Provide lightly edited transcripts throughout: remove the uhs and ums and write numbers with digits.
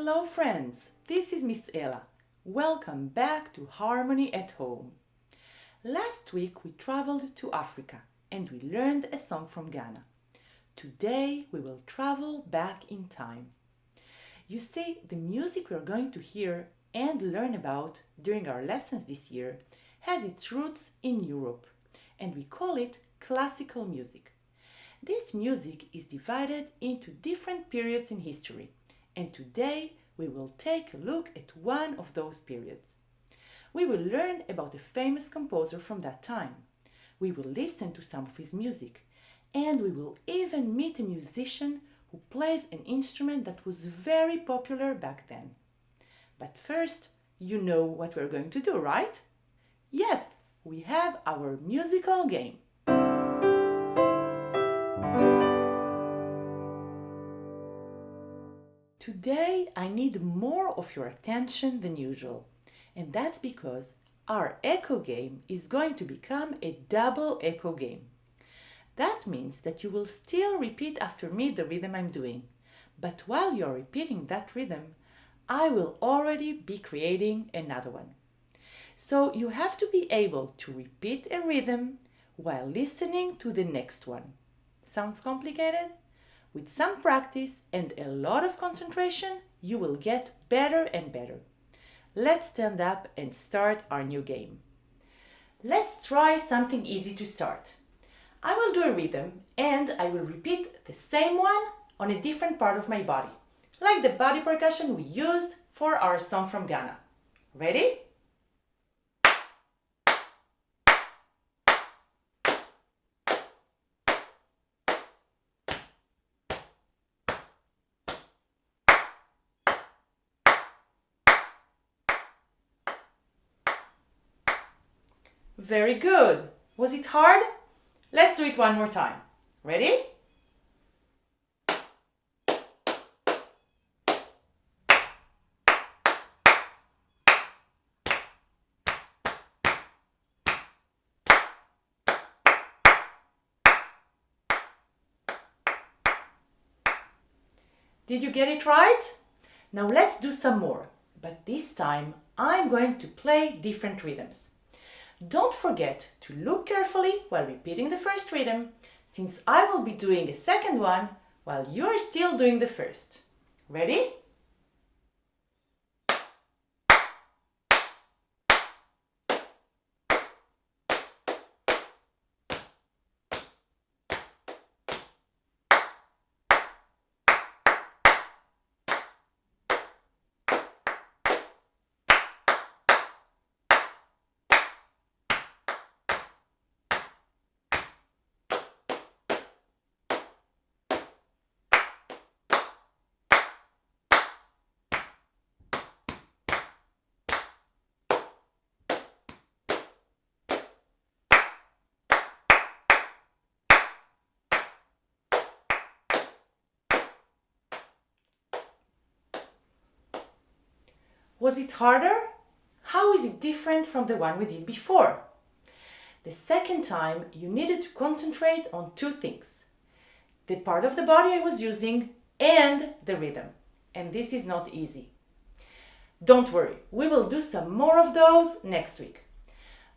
Hello friends, this is Miss Ella. Welcome back to Harmony at Home. Last week we traveled to Africa and we learned a song from Ghana. Today we will travel back in time. You see, the music we are going to hear and learn about during our lessons this year has its roots in Europe, and we call it classical music. This music is divided into different periods in history, and today we will take a look at one of those periods. We will learn about a famous composer from that time. We will listen to some of his music, and we will even meet a musician who plays an instrument that was very popular back then. But first, you know what we're going to do, right? Yes, we have our musical game. Today I need more of your attention than usual, and that's because our echo game is going to become a double echo game. That means that you will still repeat after me the rhythm I'm doing, but while you're repeating that rhythm, I will already be creating another one. So you have to be able to repeat a rhythm while listening to the next one. Sounds complicated? With some practice and a lot of concentration, you will get better and better. Let's stand up and start our new game. Let's try something easy to start. I will do a rhythm and I will repeat the same one on a different part of my body, like the body percussion we used for our song from Ghana. Ready? Very good. Was it hard? Let's do it one more time. Ready? Did you get it right? Now let's do some more, but this time I'm going to play different rhythms. Don't forget to look carefully while repeating the first rhythm, since I will be doing a second one while you're still doing the first. Ready? Was it harder? How is it different from the one we did before? The second time you needed to concentrate on two things: the part of the body I was using and the rhythm. And this is not easy. Don't worry, we will do some more of those next week.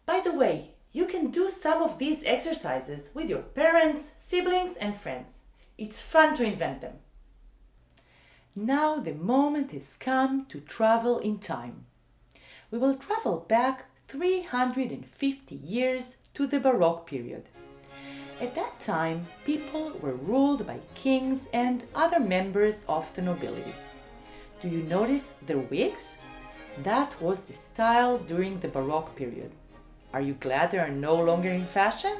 By the way, you can do some of these exercises with your parents, siblings, and friends. It's fun to invent them. Now the moment has come to travel in time. We will travel back 350 years to the Baroque period. At that time, people were ruled by kings and other members of the nobility. Do you notice their wigs? That was the style during the Baroque period. Are you glad they are no longer in fashion?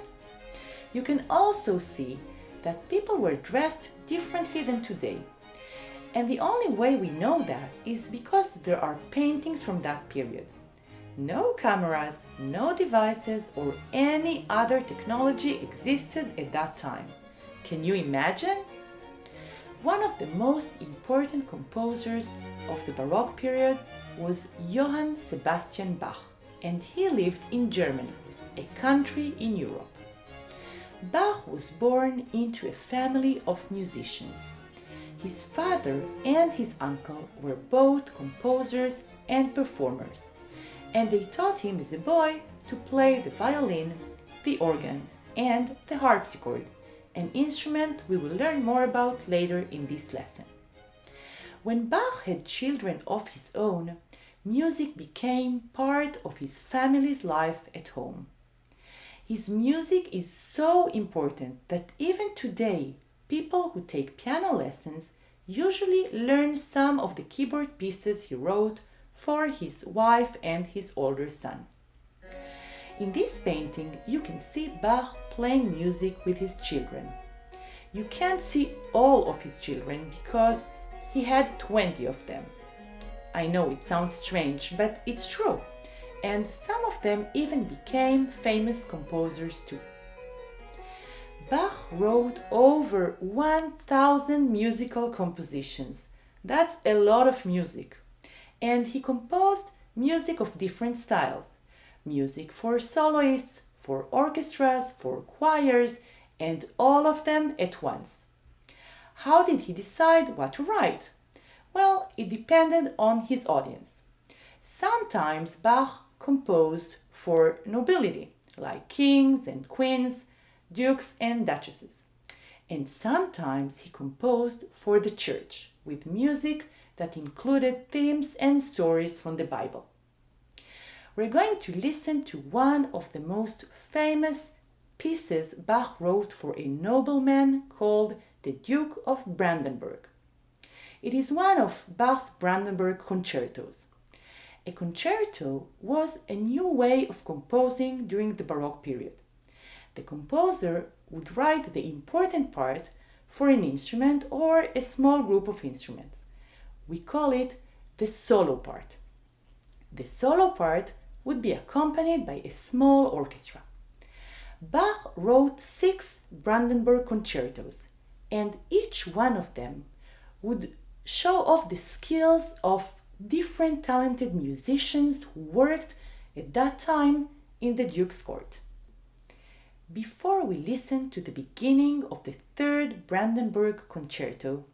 You can also see that people were dressed differently than today. And the only way we know that is because there are paintings from that period. No cameras, no devices, or any other technology existed at that time. Can you imagine? One of the most important composers of the Baroque period was Johann Sebastian Bach, and he lived in Germany, a country in Europe. Bach was born into a family of musicians. His father and his uncle were both composers and performers, and they taught him as a boy to play the violin, the organ, and the harpsichord, an instrument we will learn more about later in this lesson. When Bach had children of his own, music became part of his family's life at home. His music is so important that even today, people who take piano lessons usually learn some of the keyboard pieces he wrote for his wife and his older son. In this painting, you can see Bach playing music with his children. You can't see all of his children because he had 20 of them. I know it sounds strange, but it's true. And some of them even became famous composers too. Bach wrote over 1,000 musical compositions. That's a lot of music. And he composed music of different styles. Music for soloists, for orchestras, for choirs, and all of them at once. How did he decide what to write? Well, it depended on his audience. Sometimes Bach composed for nobility, like kings and queens, dukes and duchesses. And sometimes he composed for the church, with music that included themes and stories from the Bible. We're going to listen to one of the most famous pieces Bach wrote for a nobleman called the Duke of Brandenburg. It is one of Bach's Brandenburg concertos. A concerto was a new way of composing during the Baroque period. The composer would write the important part for an instrument or a small group of instruments. We call it the solo part. The solo part would be accompanied by a small orchestra. Bach wrote 6 Brandenburg concertos, and each one of them would show off the skills of different talented musicians who worked at that time in the Duke's court. Before we listen to the beginning of the 3rd Brandenburg concerto,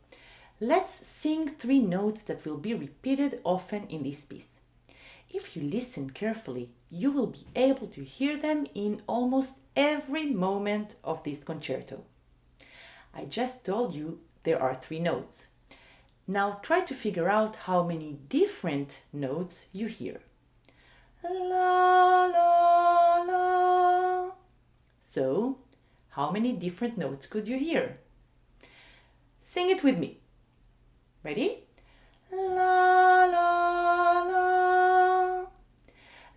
let's sing 3 notes that will be repeated often in this piece. If you listen carefully, you will be able to hear them in almost every moment of this concerto. I just told you there are 3 notes. Now try to figure out how many different notes you hear. La, la, la. So, how many different notes could you hear? Sing it with me. Ready? La, la, la.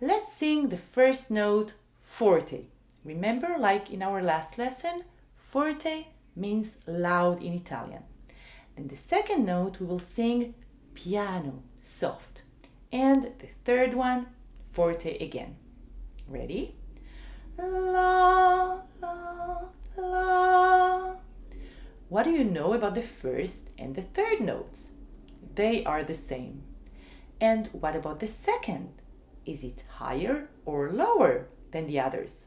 Let's sing the first note forte. Remember, like in our last lesson, forte means loud in Italian. And the second note we will sing piano, soft. And the third one, forte again. Ready? La, la, la. What do you know about the first and the third notes? They are the same. And what about the second? Is it higher or lower than the others?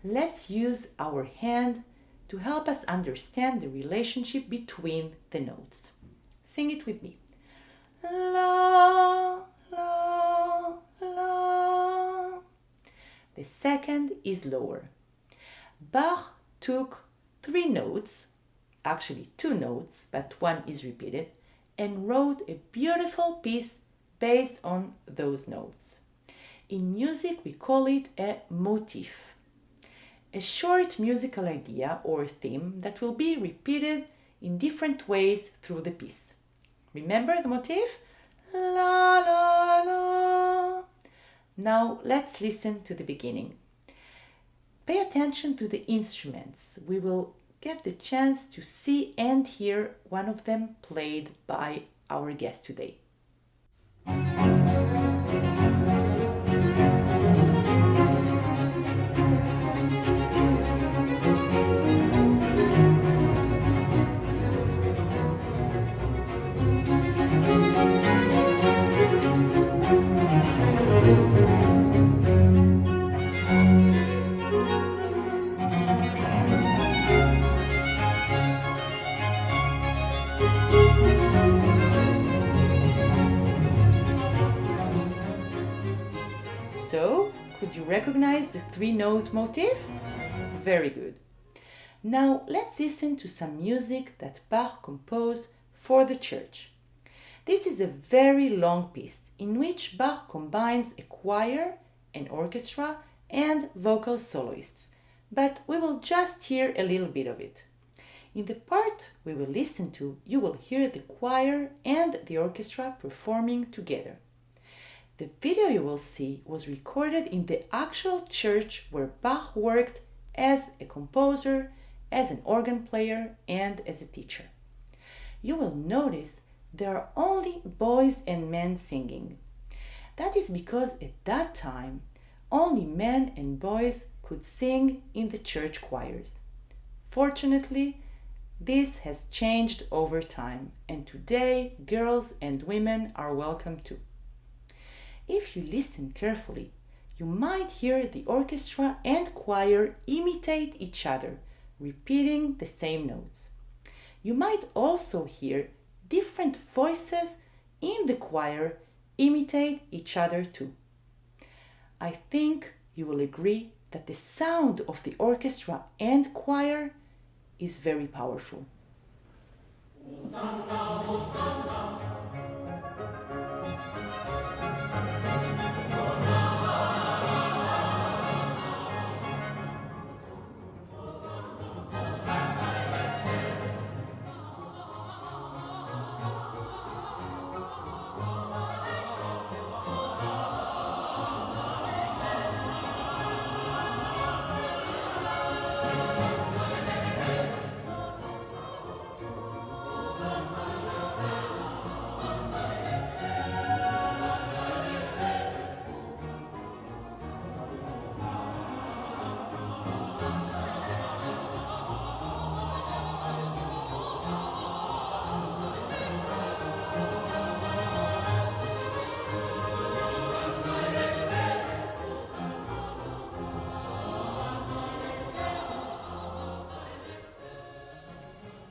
Let's use our hand to help us understand the relationship between the notes. Sing it with me. La, la, la. The second is lower. Bach took 3 notes, actually 2 notes, but one is repeated, and wrote a beautiful piece based on those notes. In music, we call it a motif. A short musical idea or theme that will be repeated in different ways through the piece. Remember the motif? La, la, la. Now let's listen to the beginning. Pay attention to the instruments. We will get the chance to see and hear one of them played by our guest today. recognize the three-note motif? Very good. Now let's listen to some music that Bach composed for the church. This is a very long piece in which Bach combines a choir, an orchestra, and vocal soloists, but we will just hear a little bit of it. In the part we will listen to, you will hear the choir and the orchestra performing together. The video you will see was recorded in the actual church where Bach worked as a composer, as an organ player, and as a teacher. You will notice there are only boys and men singing. That is because at that time, only men and boys could sing in the church choirs. Fortunately, this has changed over time, and today girls and women are welcome too. If you listen carefully, you might hear the orchestra and choir imitate each other, repeating the same notes. You might also hear different voices in the choir imitate each other too. I think you will agree that the sound of the orchestra and choir is very powerful. Hosanna, Hosanna.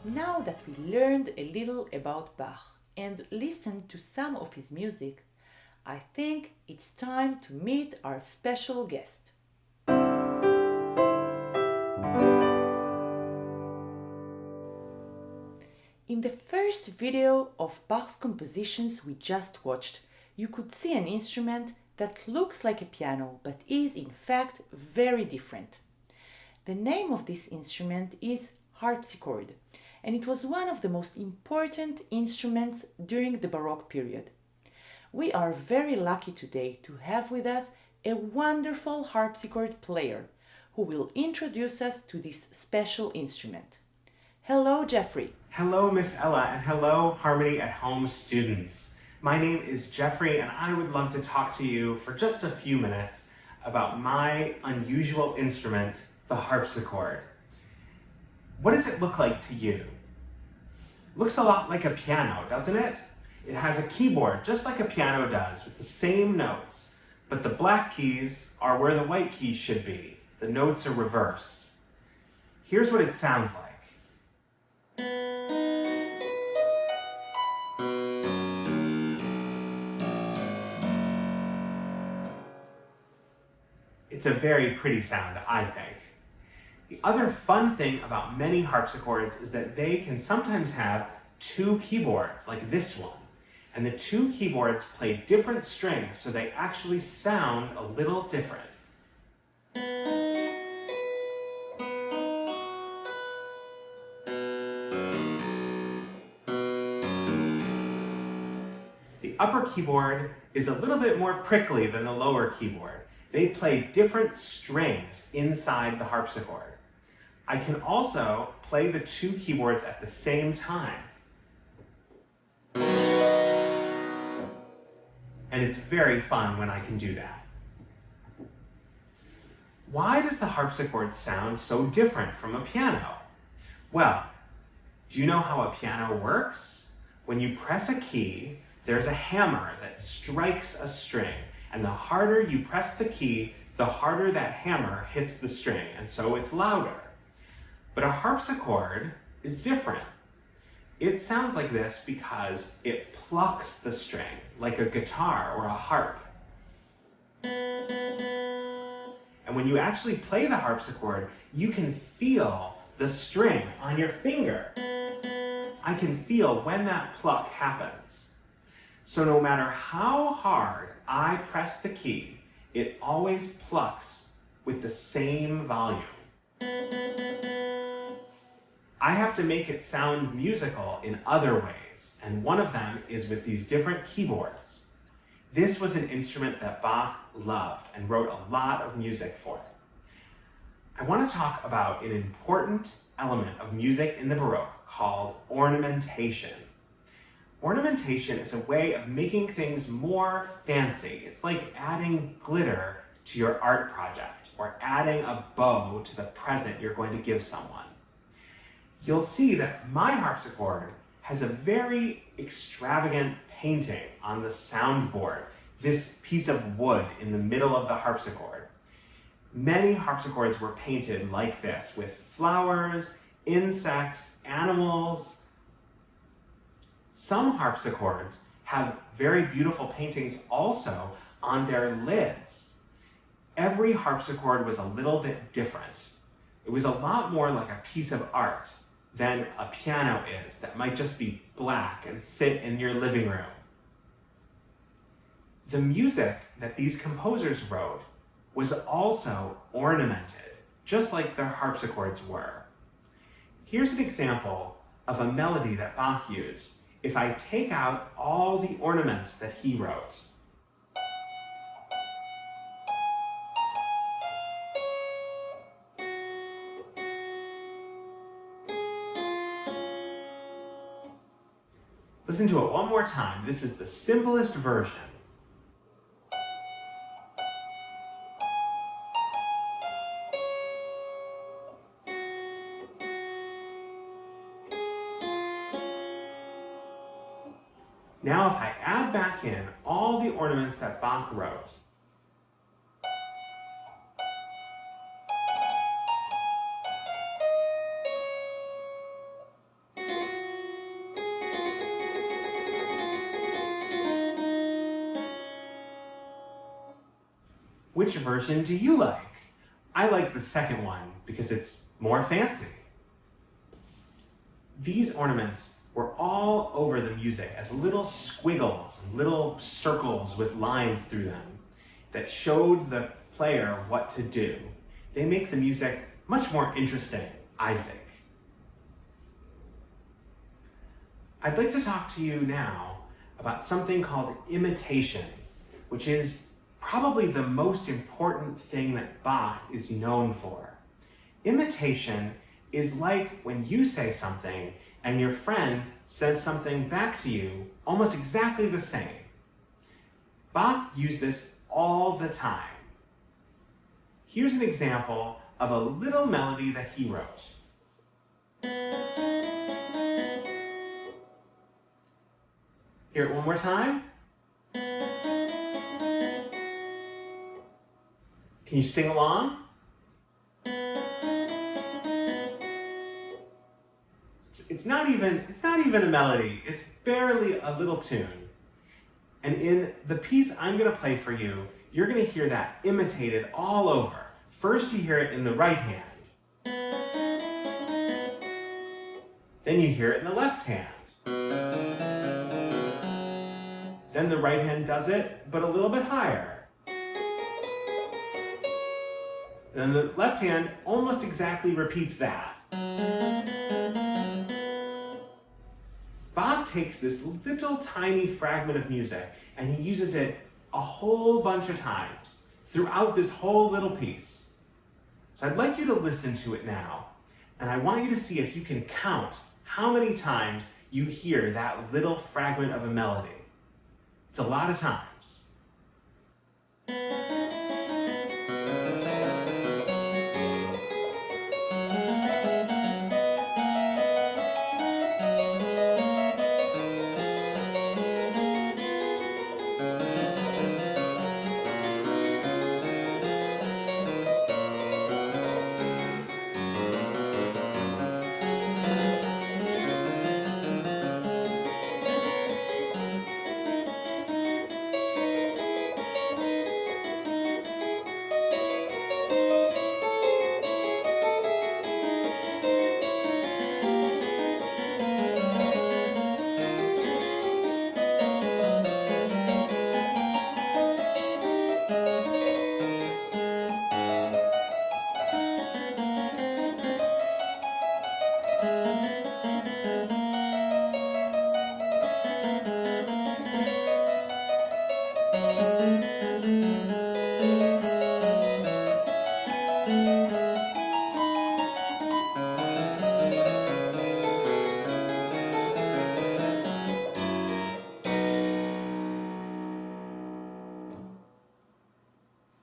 Now that we learned a little about Bach and listened to some of his music, I think it's time to meet our special guest. In the first video of Bach's compositions we just watched, you could see an instrument that looks like a piano but is in fact very different. The name of this instrument is harpsichord, and it was one of the most important instruments during the Baroque period. We are very lucky today to have with us a wonderful harpsichord player who will introduce us to this special instrument. Hello, Jeffrey. Hello, Miss Ella, and hello, Harmony at Home students. My name is Jeffrey, and I would love to talk to you for just a few minutes about my unusual instrument, the harpsichord. What does it look like to you? Looks a lot like a piano, doesn't it? It has a keyboard, just like a piano does, with the same notes, but the black keys are where the white keys should be. The notes are reversed. Here's what it sounds like. It's a very pretty sound, I think. The other fun thing about many harpsichords is that they can sometimes have two keyboards, like this one. And the two keyboards play different strings, so they actually sound a little different. The upper keyboard is a little bit more prickly than the lower keyboard. They play different strings inside the harpsichord. I can also play the two keyboards at the same time. And it's very fun when I can do that. Why does the harpsichord sound so different from a piano? Well, do you know how a piano works? When you press a key, there's a hammer that strikes a string. And the harder you press the key, the harder that hammer hits the string, and so it's louder. But a harpsichord is different. It sounds like this because it plucks the string, like a guitar or a harp. And when you actually play the harpsichord, you can feel the string on your finger. I can feel when that pluck happens. So no matter how hard I press the key, it always plucks with the same volume. I have to make it sound musical in other ways, and one of them is with these different keyboards. This was an instrument that Bach loved and wrote a lot of music for. I want to talk about an important element of music in the Baroque called ornamentation. Ornamentation is a way of making things more fancy. It's like adding glitter to your art project or adding a bow to the present you're going to give someone. You'll see that my harpsichord has a very extravagant painting on the soundboard, this piece of wood in the middle of the harpsichord. Many harpsichords were painted like this, with flowers, insects, animals. Some harpsichords have very beautiful paintings also on their lids. Every harpsichord was a little bit different. It was a lot more like a piece of art than a piano is that might just be black and sit in your living room. The music that these composers wrote was also ornamented, just like their harpsichords were. Here's an example of a melody that Bach used if I take out all the ornaments that he wrote. Listen to it one more time. This is the simplest version. Now if I add back in all the ornaments that Bach wrote, which version do you like? I like the second one because it's more fancy. These ornaments were all over the music as little squiggles and little circles with lines through them that showed the player what to do. They make the music much more interesting, I think. I'd like to talk to you now about something called imitation, which is probably the most important thing that Bach is known for. Imitation is like when you say something and your friend says something back to you almost exactly the same. Bach used this all the time. Here's an example of a little melody that he wrote. Hear it one more time. Can you sing along? It's not even a melody. It's barely a little tune. And in the piece I'm going to play for you, you're going to hear that imitated all over. First you hear it in the right hand. Then you hear it in the left hand. Then the right hand does it, but a little bit higher. Then the left hand almost exactly repeats that. Bach takes this little tiny fragment of music and he uses it a whole bunch of times throughout this whole little piece. So I'd like you to listen to it now, and I want you to see if you can count how many times you hear that little fragment of a melody. It's a lot of times.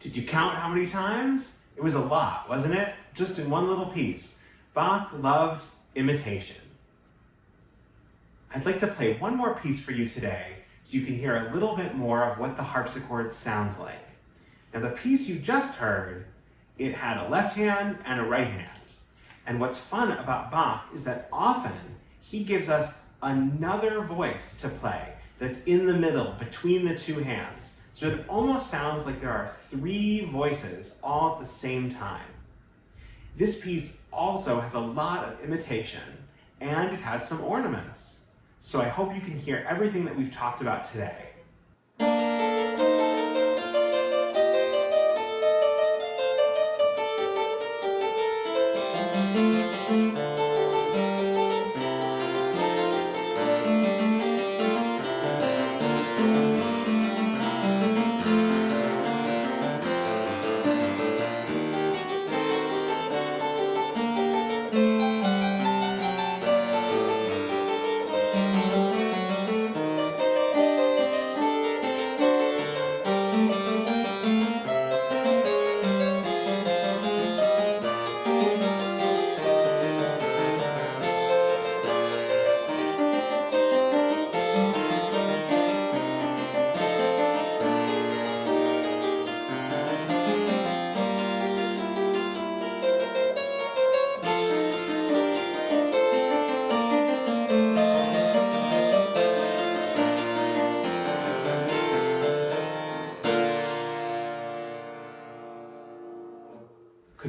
Did you count how many times? It was a lot, wasn't it? Just in one little piece. Bach loved imitation. I'd like to play one more piece for you today so you can hear a little bit more of what the harpsichord sounds like. Now the piece you just heard, it had a left hand and a right hand. And what's fun about Bach is that often he gives us another voice to play that's in the middle between the two hands. So it almost sounds like there are three voices all at the same time. This piece also has a lot of imitation and it has some ornaments. So I hope you can hear everything that we've talked about today.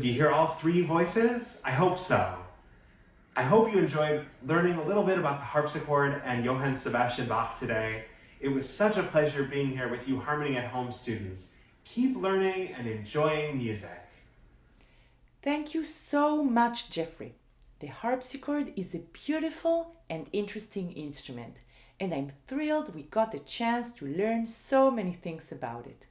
Could you hear all three voices? I hope so. I hope you enjoyed learning a little bit about the harpsichord and Johann Sebastian Bach today. It was such a pleasure being here with you Harmony at Home students. Keep learning and enjoying music. Thank you so much, Jeffrey. The harpsichord is a beautiful and interesting instrument, and I'm thrilled we got the chance to learn so many things about it.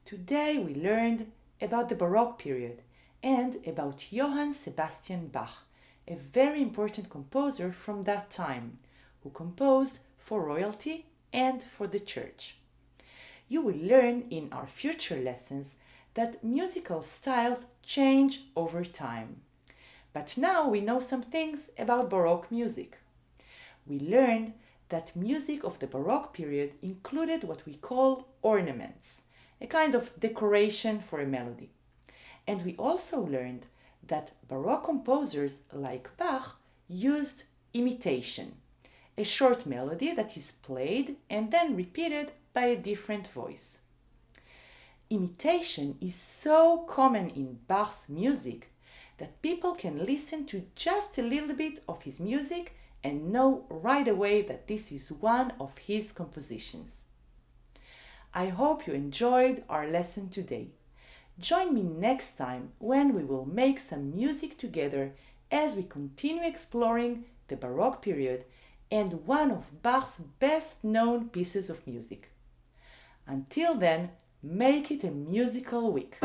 Today we learned about the Baroque period and about Johann Sebastian Bach, a very important composer from that time, who composed for royalty and for the church. You will learn in our future lessons that musical styles change over time. But now we know some things about Baroque music. We learned that music of the Baroque period included what we call ornaments, a kind of decoration for a melody. And we also learned that Baroque composers like Bach used imitation, a short melody that is played and then repeated by a different voice. Imitation is so common in Bach's music that people can listen to just a little bit of his music and know right away that this is one of his compositions. I hope you enjoyed our lesson today. Join me next time when we will make some music together as we continue exploring the Baroque period and one of Bach's best-known pieces of music. Until then, make it a musical week.